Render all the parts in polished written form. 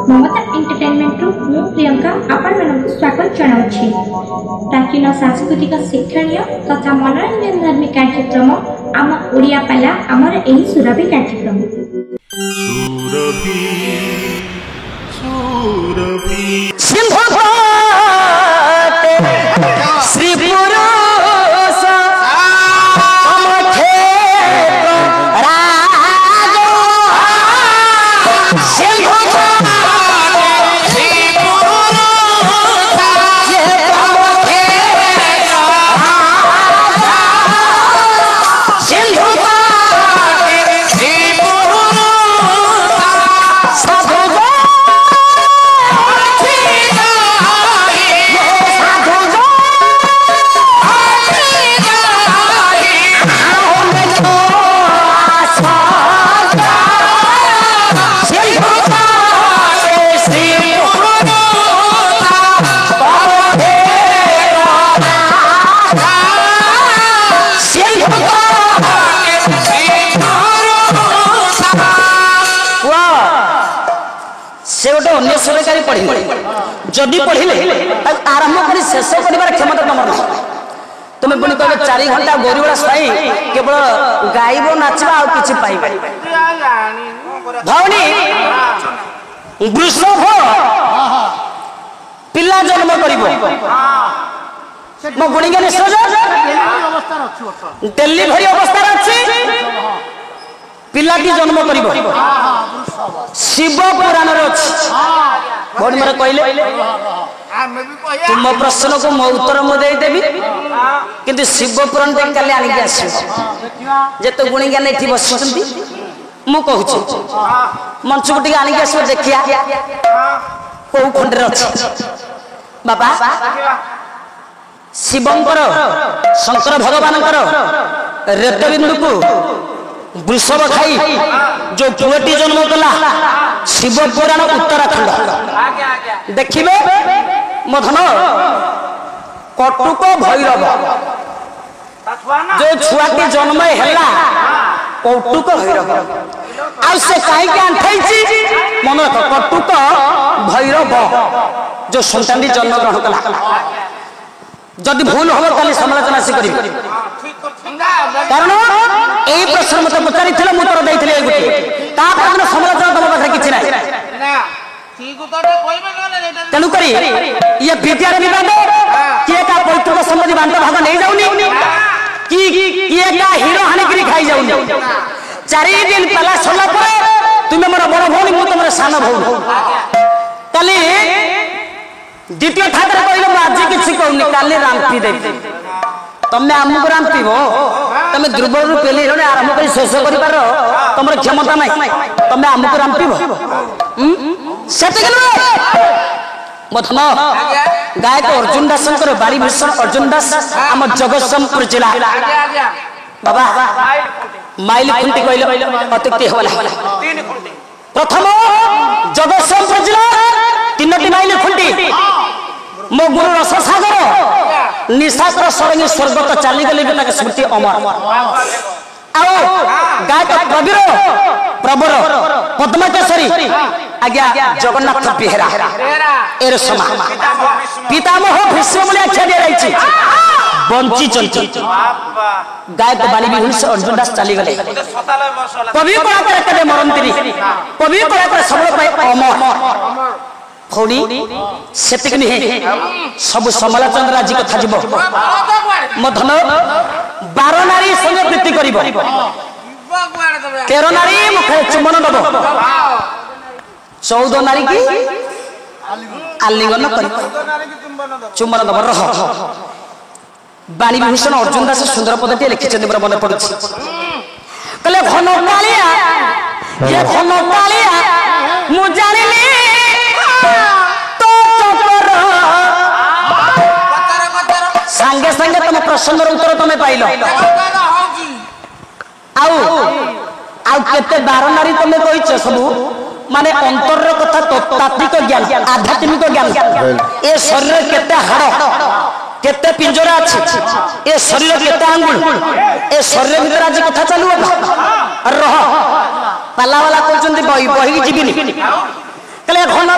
ममता entertainment रु मु प्रियंका आपण मानक स्वागत जनाउछि। प्राचीन सांस्कृतिक शिक्षणीय तथा मनोरंजन धर्मी कार्यक्रम आम ओडिया पाला आमर एही सुरभि कार्यक्रम सरकारी पढ़े जदि पढ़े आरंभ कर शेष कर क्षमता तुम ना तुम पुणी कह 4 घंटा गोरीबड़ा साई केवल गाइब नाचवा आ कि भौणी वृषभ पिला जन्म कर डेलीभरी अवस्था अच्छी पिलाटी जन्म कर शिव पुराण भौणी मोर कहले तुम प्रश्न को मो उत्तर मुदेदेवी किंतु शिव पुराण काली आनिक आस जिते गुणी ज्ञान ये बस मु कहूँ मंच को आनिक आस देखिया कौ खंडे अच्छे बाबा शिवंकर शंकर भगवान रेतबिंदु को वृषभ खाई जो पुएटी जन्म कला शिव पुराण उत्तराखंड देखिए मधन कटुक भैरव जो छुआटी जन्म है कौटुक भैरव आसे कहीं आंठाई मन रख कटुक भैरव जो सन्तान जन्म ग्रहण कला जदि भूल हम कल समालोचना से करी कारण यही प्रश्न मत पचारि उत्तर देते गोटे समालोचना तुम पाखे किसी ना तेणुक ये विद्यार विवाद किए का पैतृक संबंधी बांध भाग नहीं जाऊनी किए का हिरो हानिकी खाई जाऊनी 4 दिन पहला सरला तुम्हें मोर बड़ भौणी मु तुम सान भौणी कल द्वितीय ठाकुर कहले आज किसी कहूनी काली रांति देवी तमें आमको रांतिब तमें दुर्बल पेली आरंभ कर शेष कर तुम क्षमता ना तमें आमको रांतिब मथन गायक अर्जुन दास बाड़ी भीषण अर्जुन दास आम जगतसिंहपुर जिला बाबा माइल खुंटी कहले अत्युक्ति होगा प्रथम जगतसिंहपुर जिला 3टी माइल खुंटी मो गुरु रस सागर निशास्त्र सरंगी स्वर्गत चलीगली बिना स्मृति अमर आओ गायक प्रवीर प्रबर पद्मकेशरी आज्ञा जगन्नाथ बेहेरा एर समा पितामह भीष्म आख्या दी बंची चलती गायक बाणी विभूषण अर्जुन दास चलीगले कवि कलाकार केबे मरंती कवि कलाकार सबल अमर भौणी से सब समालोचना राजी कथा जीव मधन 12 नारी संगे प्रीति कर 13 नारी मुखे चुम्बन दब 14 नारी की आलिंगन कर चुम्बन दब रह बाणी विभूषण अर्जुन दास सुंदर पदटी लिखिं मन पड़े कहले घन कालिया ये घन कालिया मु जानिली सांगे सांगे तुम प्रश्न उत्तर तुम्हें पाइल आते 12 नारी तुम्हें कही सब माने अंतर कथा तात्विक ज्ञान आध्यात्मिक ज्ञान ए शरीर केते हाड़ केते पिंजरा अच्छी ए शरीर केते आंगुल ए शरीर भीतर आज कथा चलू रह पाला वाला कहते बही बही जीविनी कहले घन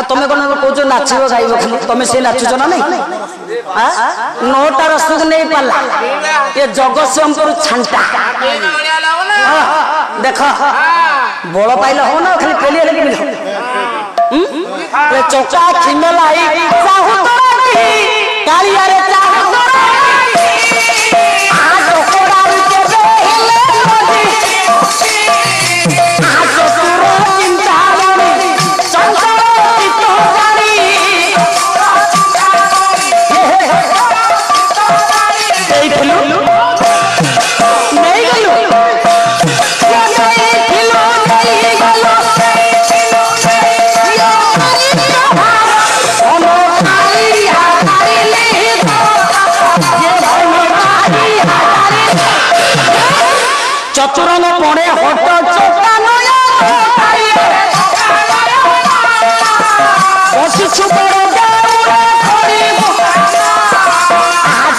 तुम कौन कौच नाचब गाइब खाली तुम से नाचुच ना नहीं 9टा रसक नहीं पाला ये जगतसिंहपुर छांटा देख बल पाइल हो ना खाली पेली हेले कि चौका खिमेलाई चाहू कालिया रे चाहू चतुरंग पड़े हट चौका बसिछु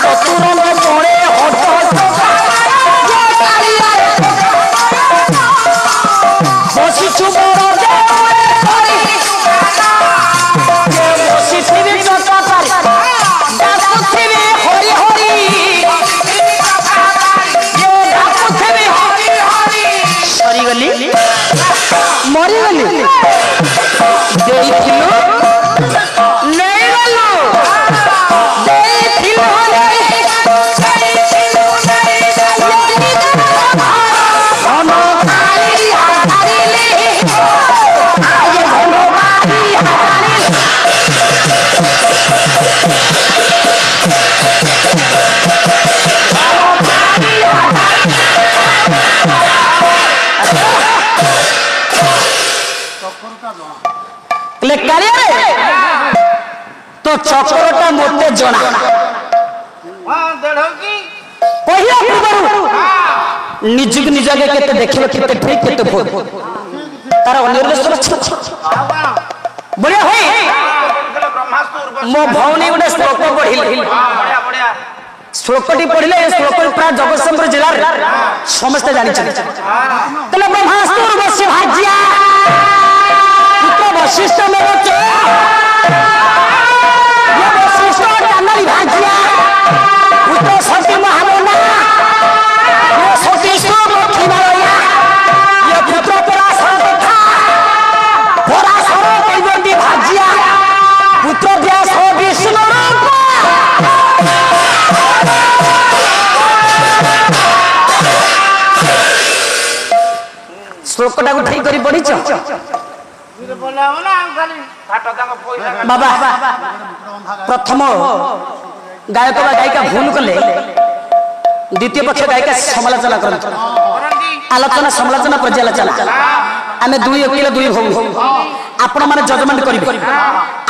चतुरंग पड़े हट बसिछु मरीगली तो चक्रटा मते जना निजुक निजगे केते देखिबे केते ठीक केते भूल तार अनिर्देशर बढ़िया होई मो भौनी गोटे श्लोक पढ़िले श्लोकटी पढ़िले श्लोक प्राय जगतसिंहपुर जिला रे समस्त जानि छ तले ब्रह्मास्त्र उर्वशी भाज्या पुत्र वशिष्ठ मेरो भाजिया पुत्र सती महामना ये सती लक्ष्मी माया ये पुत्र पराशर तथा पराशर कैबंती भाजिया पुत्र व्यास विष्णु श्लोकटा को ठीक करी पढ़ी बाबा प्रथम गायक बा गायिका भूल कले द्वितीय पक्ष गायिका समालोचना करत आलोचना समालोचना पर्यालोचना आमे दुई वकील दुई भौणी आपण माने जजमेंट करिवे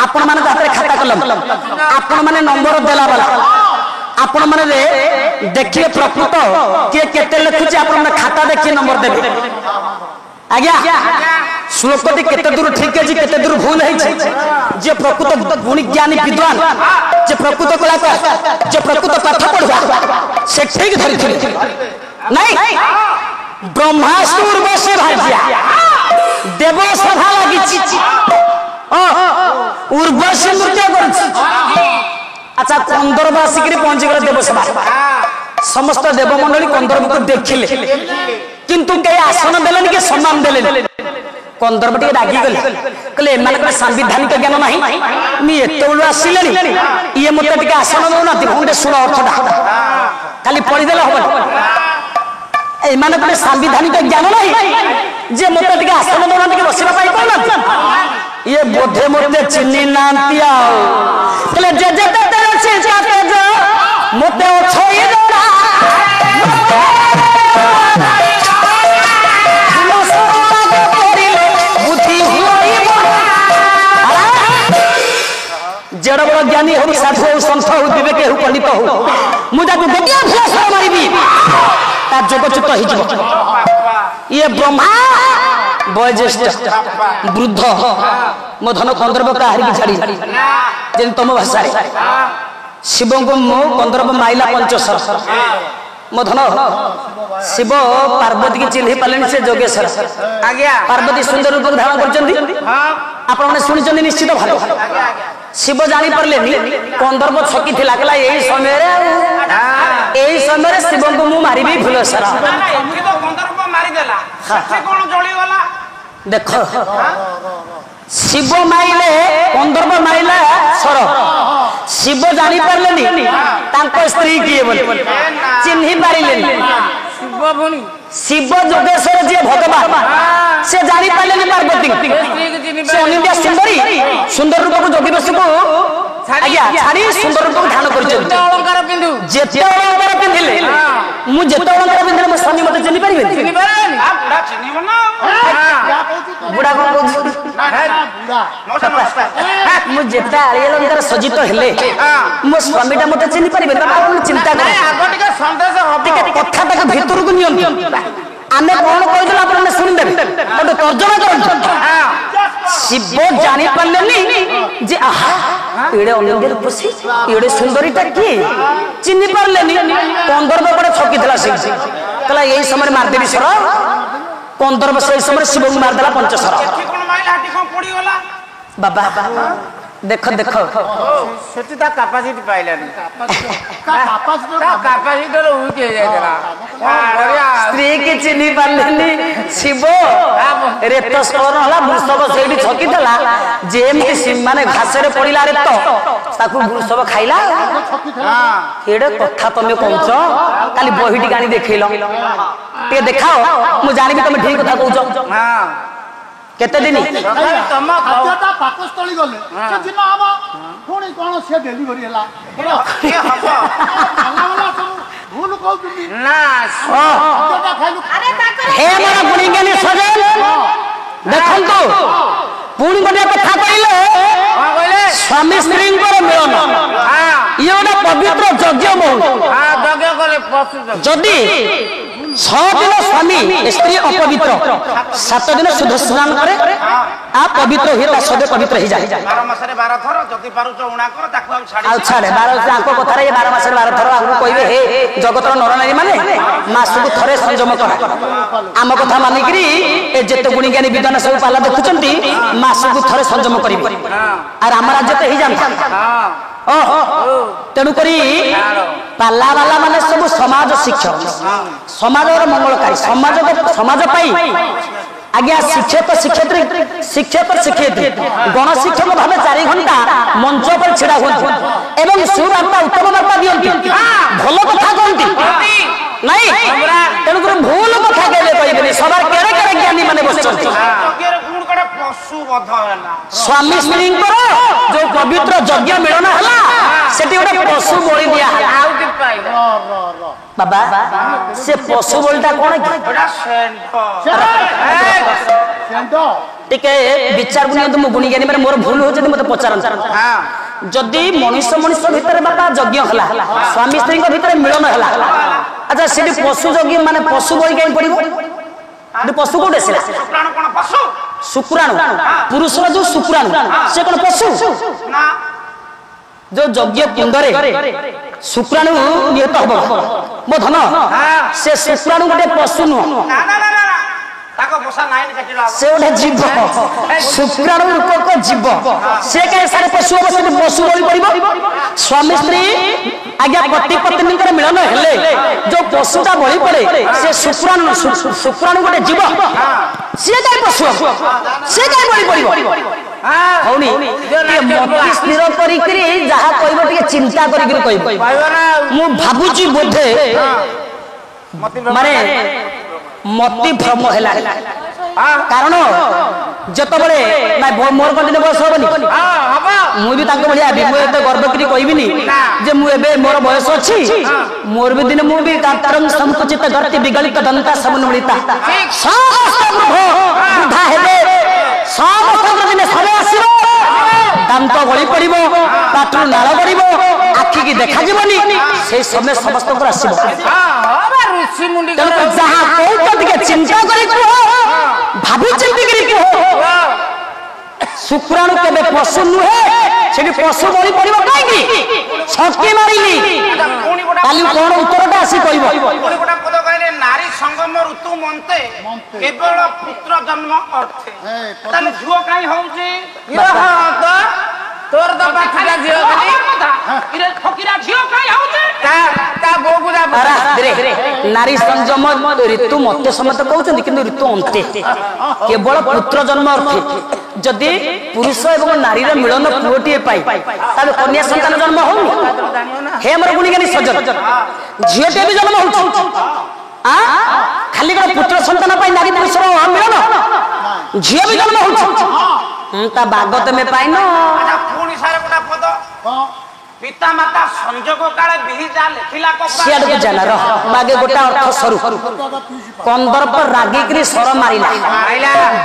आपण माने हाथ रे खाता कलम आपण माने नंबर देला वाला आपण माने देखिए प्रकृत के केते लिखुची आपण माने खाता देखि नंबर देबे आज्ञा श्लोकटी केते दूर ठीक है जी केते दूर भूल है जे प्रकृत गुणी ज्ञानी विद्वान जे प्रकृत कलाकार जे प्रकृत पाठ पढ़वा से ठीक धरि नहीं ब्रह्मास्त्र उर्वशी भाज्या देव सभा लागिछि उर्वशी नृत्य करछि अच्छा कंदरबासी के पहुंची गले देव सभा समस्त देवमंडली कंदर्प को देखिले किंतु कई आसन देलेन के सम्मान देलेन कंदर्प टे रागी गले कहले एमानकर संविधानिक ज्ञान नाही मी एतोळु आसिलेनी ये मते टिके आसन देउना दिभुंडे सुण अर्थटा खाली पढि देला होबो एमानकर संविधानिक ज्ञान नाही जे मते टिके आसन देउना टिके बसिबा पाई कोना ये बोधे मते चिन्नी नांती आउ कहले जे जे तेरे से जाते जो मते छोई देला जड़ बड़ ज्ञानी हो साधु हो संत हो विवेक हो पंडित हो मुझे गोटे अभ्यास मारिबी ता जगच्युत हो ये ब्रह्मा वयोज्येष्ठ वृद्ध मो धन कंदर्प काहारी की छाड़ी जेन तुम भाषा शिव को मो कंदर्प माइला पंचसर मो धन शिव पार्वती की चिन्ह पारे से जोगेश्वर आज्ञा पार्वती सुंदर रूप धारण कर आप शुणी निश्चित भाव शिव जानी पारे कंदर्प छकी कहला यही समय शिव को मु मारिबी भूल सारा देख शिव माइले कंदर्प माइला सर शिव जानी पारे स्त्री किए बोले चिन्ह पारे शिव जोगेश्वर जी भगवान से जानी पारे पार्वती से अनिंद्या सुंदरी सुंदर रूप को जोगी बेश को आज्ञा छाड़ी सुंदर रूप को धारण कर जेते अलंकार पिंधिले मु जेते अलंकार पिंधिले मो स्वामी मते चिन्ह पारिबे बुढ़ा को मु जेते आली अलंकार सजित हेले मो स्वामीटा मते चिन्ह पारिबे आपण चिंता कर आगो टिके संदेश हबो कथा तक भीतर को नियंत्रण आमे कोन कहदिला आपण सुनि देबे मते तर्जमा करन शिव जानी पारलेनी जे आहा एडे अनिंद्या रूपसी एडे सुंदरीटा की चिन्ह पारलेनी कंदर्प पड़े छकीला शिव कहला यही समय मारदेवी सर कंदर्प से समय शिव को मारदेला पंचसर बाबा देख देख सेठी ता कैपेसिटी पाइलानी कैपेसिटी रो उके जायला स्त्री के चिन्ह पारलेनी शिव रेत स्तर हला वृषभ सेठी छकी देला जेमति माने घास रे पड़िला रे तो ताकू वृषभ खाइला केडे कथा तमे कहउछ खाली बहिटी गानी देखैलो ते देखाओ मु जानिबी तमे ठीक कथा कहउछ हां केते दिन तम खाद्यता पाकस्थली गले से दिन आबा पुणी कोन से डेलीवरी हला के हबो वाला सब भूल कहउती ना खाद्यता खाइलु अरे ताकर हे मोर गुणिगानी सजल देखंतु पुणी बने कथा कहले हां कहले स्वामी स्त्री को मिलन हां ये ओटा पवित्र यज्ञ बहुत हां यज्ञ करे पशु जदि 6 दिन स्वामी स्त्री अपवित्र 7 दिन शुद्ध स्नान करे आ पवित्र हुए सदे पवित्र ही जाए 12 मासरे 12 थर जति पारुच उणा कर ताकू हम छाडी आ छाड़े 12 आंको कथा रे 12 मासरे 12 थर आगु कहबे हे जगतर नर नारी माने मासु थरे संयम कर आम कथा मानिकरी ए जेते गुणी ज्ञानी विद्वान सब पाला देखुचंती मासु थरे संयम करिबे आ राम राज्य तो ही जानता हां तेणु करी पाला वाला माने सब समाज शिक्षक समाज मंगलकारी समाज पाई आज्ञा शिक्षक शिक्षयित्री गण शिक्षक भाव 4 घंटा मंच पर छिड़ा हुए एवं सुवार्ता उत्तम वार्ता दियंती भल कथा कहती नहीं तेणु कर भूल कथा केले कहबेनी सबार केड़े केड़े ज्ञानी माने बसचंती गुण कड़े पशु बध होला स्वामी स्त्री जो पवित्र यज्ञ मिलन हला सेठी गोटे पशु बलि दिया आउ के पाइला बाबा से पशु बलिटा कोन की बड़ा सेंट सेंटो टिके विचार बुनियंतु मु गुणी ज्ञानी माने मोर भूल हो जदि मते पचारन हां जदि मनुष्य भीतर बाबा यज्ञ हला स्वामी स्त्री भीतर मिलन हला अच्छा सेठी पशु यज्ञ माने पशु बलि कहीं पड़िबो पशु कोडे से शुक्राणु कोन पशु शुक्राणु पुरुषर जो शुक्राणु से कोन पशु ना जो यज्ञ कुंडरे शुक्राणु निहत हबो मो धन से शुक्राणु गोटे पशु नु ना ना ना ना ताको बसा नाइन कटिला से गोटे जीव शुक्राणु रूपक जीव से के सारे पशु अवश्य पशु बलि पड़िबो स्वामी स्त्री आज्ञा पति पत्नी कर मिलन हेले जो पशुटा बलि पड़े से शुक्राणु गोटे जीव से के पशु से के बलि पड़िबो हौनी ये मति स्थिर करिकरी जहा कहबो टिके चिंता करिकरी कहबो मु भाबुची बोधे माने मति भ्रम हैला कारण जतबले ना मोर कंटिन्यू बयस होबनी मु भी ताको बलिया मु एते गर्व करी कहबिनी जे मु एबे मोर बयस अछि मोर भी दिन मु भी तारम संकुचित गर्ति विगलित दंता समन्विता समस्त वृद्धा हेबे समस्त दिन समय आसीबो दांत गली पड़िबो पाटू नाळ पड़िबो आखि की देखा जीवनी से समय समस्त को आसीबो ऋषि मुंडी जहाँ बहुत टिके चिंता करी भाभी चिंती करी शुक्राणु केबे पशु नुहे ସେଠି ପଶୁ ବଳି ପଡିବ କାହିଁକି ଛକି ମାରିଲି ପୁଣି ଗୋଟେ କାଲି କଣ ଉତ୍ତରଟା ଆସି କହିବ ପୁଣି ଗୋଟେ ପଦ କହିଲେ ନାରୀ ସଙ୍ଗମ ଋତୁ ମନ୍ତେ କେବଳ ପୁତ୍ର ଜନ୍ମ ଅର୍ଥେ ତାହେଲେ ଝିଅ କାହିଁ ହଉଛି ତୋର ତ ପାଖରେ ଝିଅ ଫକିରା ଝିଅ କାହିଁ ହଉଛି ତା ବୋଉକୁ ନାରୀ ସଂଯମ ଋତୁ ମତେ ସମସ୍ତେ କହୁଛନ୍ତି କିନ୍ତୁ ଋତୁ ଅନ୍ତେ କେବଳ ପୁତ୍ର ଜନ୍ମ ଅର୍ଥେ ଯଦି ପୁରୁଷ ଏବଂ ନାରୀର ମିଳନ ପୁଅଟିଏ ପାଇ ତାହେଲେ କନ୍ୟା ସନ୍ତାନ ଜନ୍ମ ହଉନି ହେ ଆମର ଗୁଣିଗାନି ସଜନ ଝିଅଟିଏ ବି ଜନ୍ମ ହଉଛି ଖାଲି କଣ ପୁତ୍ର ସନ୍ତାନ ପାଇଁ ନାରୀ ପୁରୁଷର ମିଳନ ଝିଅ ବି ଜନ୍ମ ହଉଛି ତା ବାଗ ତମେ ପାଇନ ପୁଣି ସାର ଗୋଟେ ପଦ ପିତା ମାତା ସଂଯୋଗ କାଳେ ବିହି ଯା ଲେଖିଲା ସିଆଡକୁ ଜାନା ରହ ବାଗେ ଗୋଟେ ଅର୍ଥ ସରୁ କନ୍ଦର୍ପ ରାଗିକିରି ସ୍ୱର ମାରିଲା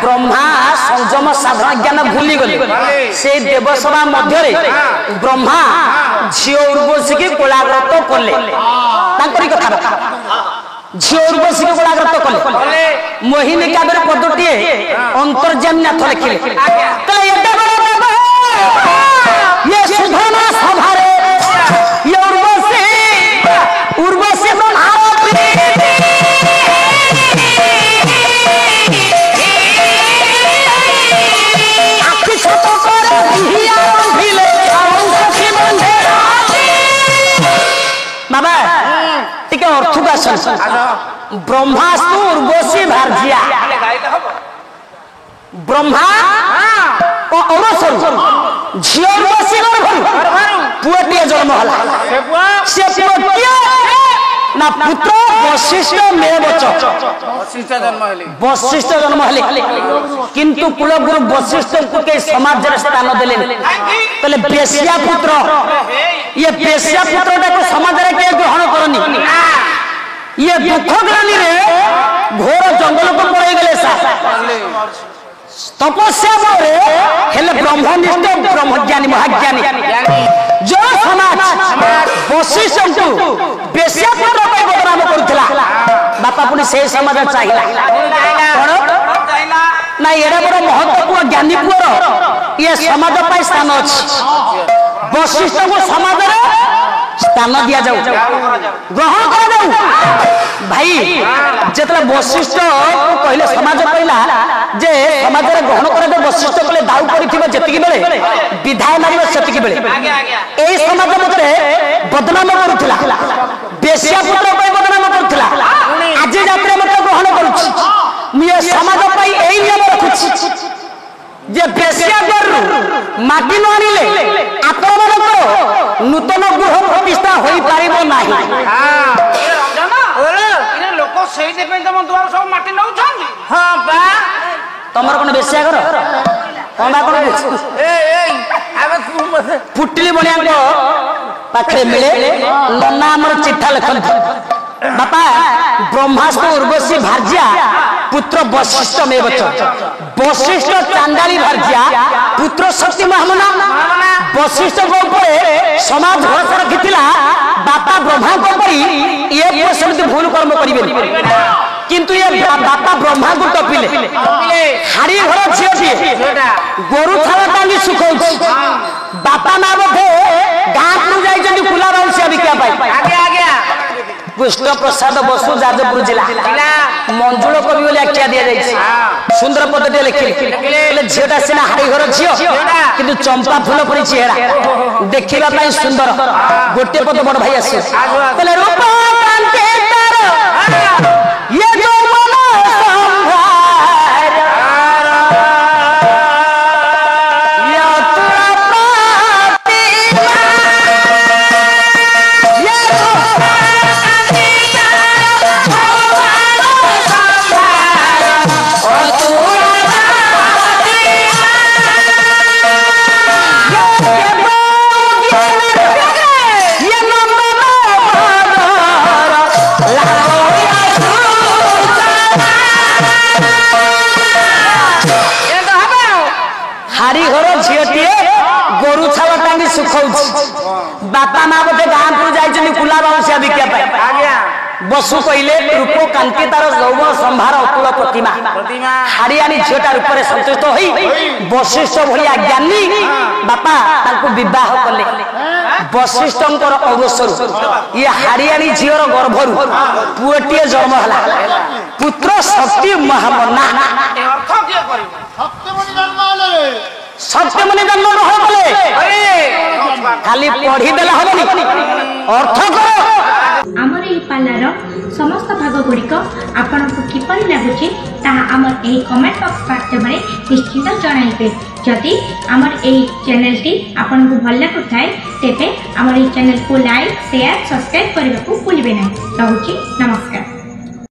ବ୍ରହ୍ମା ସଂଯମ ସାଧନ ଜ୍ଞାନ ଭୁଲିଗଲେ ସେଇ ଦେବସଭା ମଧ୍ୟରେ ବ୍ରହ୍ମା ଝିଅ ଉର୍ବଶୀକି କୋଳାଗ୍ରତ କଲେ ତାଙ୍କରି କଥା ଝିଅ ଉର୍ବଶୀକି କୋଳାଗ୍ରତ କଲେ ମୋହିନୀ କାବ୍ୟରେ ପଦଟିଏ ଅନ୍ତର୍ଯାମୀ ନାଥ ଲେଖିଲେ ये सुधना सभारे ये उर्वशी ब्रह्मावती आखि छोट कर हिया भिले सखी बंधे बाबा टिके अर्थ का ब्रह्मास्तु उर्वशी भारजिया ब्रह्मा झील पुअटे जन्म से ना पुत्र वशिष्ठ मेवच वशिष्ठ जन्म किंतु कुलगुरु वशिष्ठ को के समाज स्थान देले तले बेसिया पुत्र ये बेसिया पुत्र को समाज रे के ग्रहण करनी ये दुख ग्लानी रे घोर जंगल को पड़े गले सा तपस्या बरे हेले ब्रह्मनिष्ठ ब्रह्मज्ञानी महाज्ञानी जो समाज वशिष्ठ को बेसिया पुत्र पे बदनाम करथिला बापा पुनी से समाज चाहिला कोन ना एडा बड़ महत्वपूर्ण ज्ञानी पुर ये समाज पे स्थान अछि वशिष्ठ को समाज रे स्थान दिया जाऊ ग्रहण कर जाऊ भाई जेतला वशिष्ठ कहले समाज कहला जे समाज रे ग्रहण करे दे वशिष्ठ कहले दाऊ करिथिबो जतिकी बेले विधाय मारिबो सेतिकी बेले एई समाज मते बदनाम करूथिला बेसिया पुत्र पे बदनाम करूथिला आज जात्रा मते ग्रहण करूछि ये समाज पई एई नियम रखुछि जे बेसिया गरु माटी न आनिले आपण मानकर नूतन गृह प्रतिष्ठा होई पारिबो नाही लोक सेई पे तम द्वार सब माटी नउ छांदी हां बा तमर कोन बेसिया घर कोन बा कोन ए आबे फुटली बनिया को पाखरे मिले नन्ना हमर चिट्ठा लखन बापा ब्रह्मास्त्र उर्वशी भारजिया पुत्र वशिष्ठ मेवच वशिष्ठ चांडाली भारजिया पुत्र शक्ति महामना वशिष्ठ को ऊपर समाज भरोसा रखिथिला बापा ब्रह्मा को परी ये पुओ समिति भूल कर्म करिबे किंतु ये बापा ब्रह्मा को टपिले हाड़ी घर छिए गोरु थाला टांगी सुखौछि बापा ना बधे गां को जाई जंदी कुला राउसिया बिकिया पाई आगे आगे कृष्ण प्रसाद बसु जाजपुर जिला मंजुल कवि बोले आख्या दिया जाइए सुंदर पदटे लिखिले झीटा सीना हाड़ी घर झील किंतु चंपा फूल पड़ी चेहरा देखा सुंदर गोटे पद बड़ भाई आस बसु कहले रूप कांति तार यौवन संभार अतुल प्रतिमा हाड़ियाणी झीटा रूप में संतुष्ट होई वशिष्ठ भलिया ज्ञानी बापा तांको विवाह कले वशिष्ठंकर अवसरु ये हाड़ियाणी झीर गर्भरु पुअटिए जन्म हला पुत्र शक्ति महामना सत्यमणि जन्म ग्रहण कले खाली पढ़ी देला हबनी अर्थ करो आमर एही पालार समस्त भाग गुड़िक आपको किपरि लगुचे ताहा आमर एही कमेंट बॉक्स माध्यम निश्चित जणाइबे जदि आमर एही चैनल टी आपनको भल लागुथाय तेबे आमर एही चैनल को लाइक शेयर सब्सक्राइब करने को भूलिबे नहीं। रहुची नमस्कार।